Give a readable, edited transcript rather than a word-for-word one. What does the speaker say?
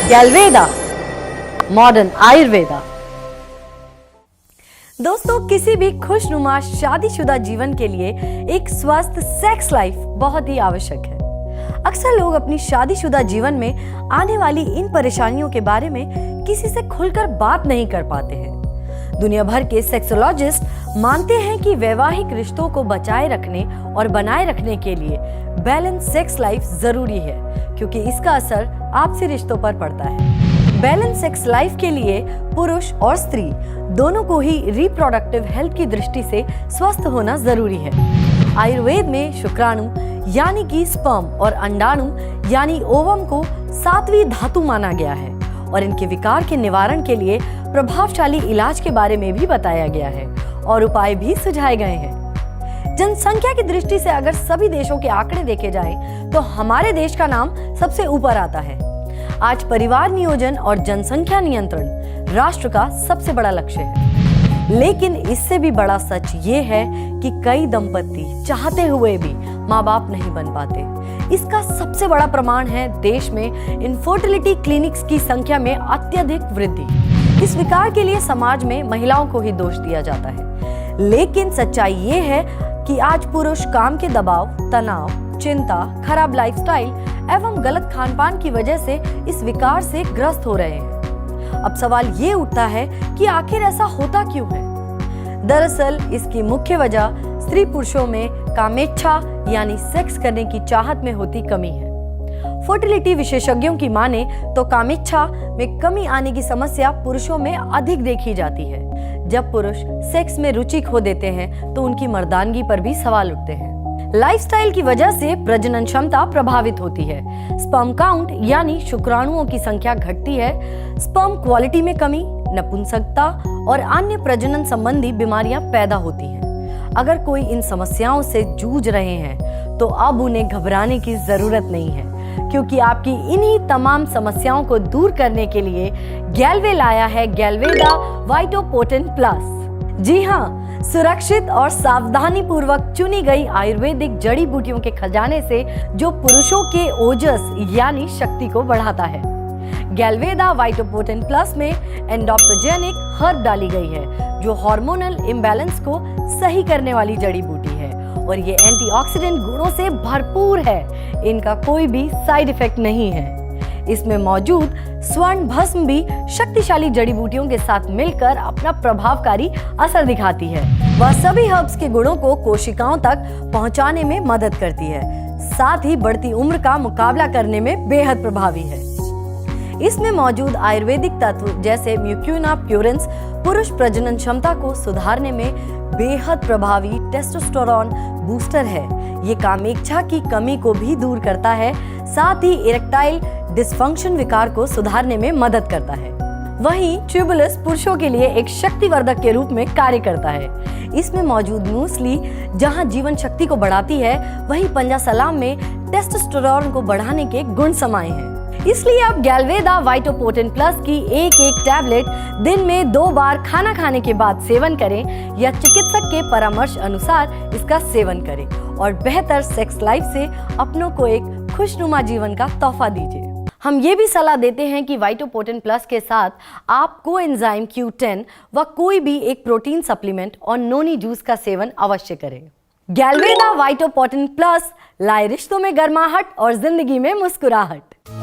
गैलवेदा, modern Ayurveda. दोस्तों, किसी भी खुशनुमा शादीशुदा जीवन के लिए एक स्वस्थ सेक्स लाइफ बहुत ही आवश्यक है। अक्सर लोग अपनी शादीशुदा जीवन में आने वाली इन परेशानियों के बारे में किसी से खुलकर बात नहीं कर पाते हैं। दुनिया भर के सेक्सोलॉजिस्ट मानते हैं कि वैवाहिक रिश्तों को बचाए रखने और बनाए रखने के लिए बैलेंस सेक्स लाइफ जरूरी है, क्योंकि इसका असर आपसी रिश्तों पर पड़ता है। बैलेंस सेक्स लाइफ के लिए पुरुष और स्त्री दोनों को ही रिप्रोडक्टिव हेल्थ की दृष्टि से स्वस्थ होना जरूरी है। आयुर्वेद में शुक्राणु यानी कि स्पर्म और अंडाणु यानी ओवम को 7वीं धातु माना गया है और इनके विकार के निवारण के लिए प्रभावशाली इलाज के बारे में भी बताया गया है और उपाय भी सुझाए गए हैं। जनसंख्या की दृष्टि से अगर सभी देशों के आंकड़े देखे जाएं, तो हमारे देश का नाम सबसे ऊपर आता है। आज परिवार नियोजन और जनसंख्या नियंत्रण राष्ट्र का सबसे बड़ा लक्ष्य है, लेकिन इससे भी बड़ा सच ये है कि कई दंपति चाहते हुए भी माँ बाप नहीं बन पाते। इसका सबसे बड़ा प्रमाण है देश में इनफर्टिलिटी क्लिनिक्स की संख्या में अत्यधिक वृद्धि। इस विकार के लिए समाज में महिलाओं को ही दोष दिया जाता है, लेकिन सच्चाई ये है कि आज पुरुष काम के दबाव, तनाव, चिंता, खराब लाइफस्टाइल एवं गलत खानपान की वजह से इस विकार से ग्रस्त हो रहे हैं। अब सवाल ये उठता है कि आखिर ऐसा होता क्यों है? दरअसल इसकी मुख्य वजह स्त्री पुरुषों में कामेच्छा यानी सेक्स करने की चाहत में होती कमी है। फर्टिलिटी विशेषज्ञों की माने तो कामेच्छा में कमी आने की समस्या पुरुषों में अधिक देखी जाती है। जब पुरुष सेक्स में रुचि खो देते हैं तो उनकी मर्दानगी पर भी सवाल उठते हैं। लाइफस्टाइल की वजह से प्रजनन क्षमता प्रभावित होती है। स्पर्म काउंट यानी शुक्राणुओं की संख्या घटती है। स्पर्म क्वालिटी में कमी, नपुंसकता और अन्य प्रजनन संबंधी बीमारियां पैदा होती हैं। अगर कोई इन समस्याओं से जूझ रहे हैं तो अब उन्हें घबराने की जरूरत नहीं है, क्योंकि आपकी इन्हीं तमाम समस्याओं को दूर करने के लिए गैलवे लाया है गैलवेदा वाइटोपोटेंट प्लस। जी हाँ, सुरक्षित और सावधानी पूर्वक चुनी गई आयुर्वेदिक जड़ी बूटियों के खजाने से जो पुरुषों के ओजस यानी शक्ति को बढ़ाता है। गैलवेदा वाइटोपोटेंट प्लस में एंडोप्टोजेनिक हर्ब डाली गई है, जो हार्मोनल इम्बैलेंस को सही करने वाली जड़ी बूटी है और ये एंटीऑक्सीडेंट गुणों से भरपूर है। इनका कोई भी साइड इफेक्ट नहीं है। इसमें मौजूद स्वर्ण भस्म भी शक्तिशाली जड़ी बूटियों के साथ मिलकर अपना प्रभावकारी असर दिखाती है। वह सभी हर्ब्स के गुणों को कोशिकाओं तक पहुंचाने में मदद करती है, साथ ही बढ़ती उम्र का मुकाबला करने में बेहद प्रभावी है। इसमें मौजूद आयुर्वेदिक तत्व जैसे म्यूक्यूना प्योरेंस पुरुष प्रजनन क्षमता को सुधारने में बेहद प्रभावी टेस्टोस्टेरोन बूस्टर है। ये कामेच्छा की कमी को भी दूर करता है, साथ ही इरेक्टाइल डिसफंक्शन विकार को सुधारने में मदद करता है। वहीं ट्यूबुलस पुरुषों के लिए एक शक्तिवर्धक के रूप में कार्य करता है। इसमें मौजूद मूसली जहां जीवन शक्ति को बढ़ाती है, वहीं पंजा सलाम में टेस्टोस्टेरोन को बढ़ाने के गुण समाये हैं। इसलिए आप गैलवेदा वाइटोपोटेंट प्लस की एक टैबलेट दिन में 2 बार खाना खाने के बाद सेवन करें या चिकित्सक के परामर्श अनुसार इसका सेवन करें और बेहतर सेक्स लाइफ से अपनों को एक खुशनुमा जीवन का तोहफा दीजिए। हम ये भी सलाह देते हैं कि वाइटोपोटेंट प्लस के साथ आप कोएंजाइम Q10 व कोई भी एक प्रोटीन सप्लीमेंट और नोनी जूस का सेवन अवश्य करें। गैलवेदा वाइटोपोटेंट प्लस लाए रिश्तों में गर्माहट और जिंदगी में मुस्कुराहट।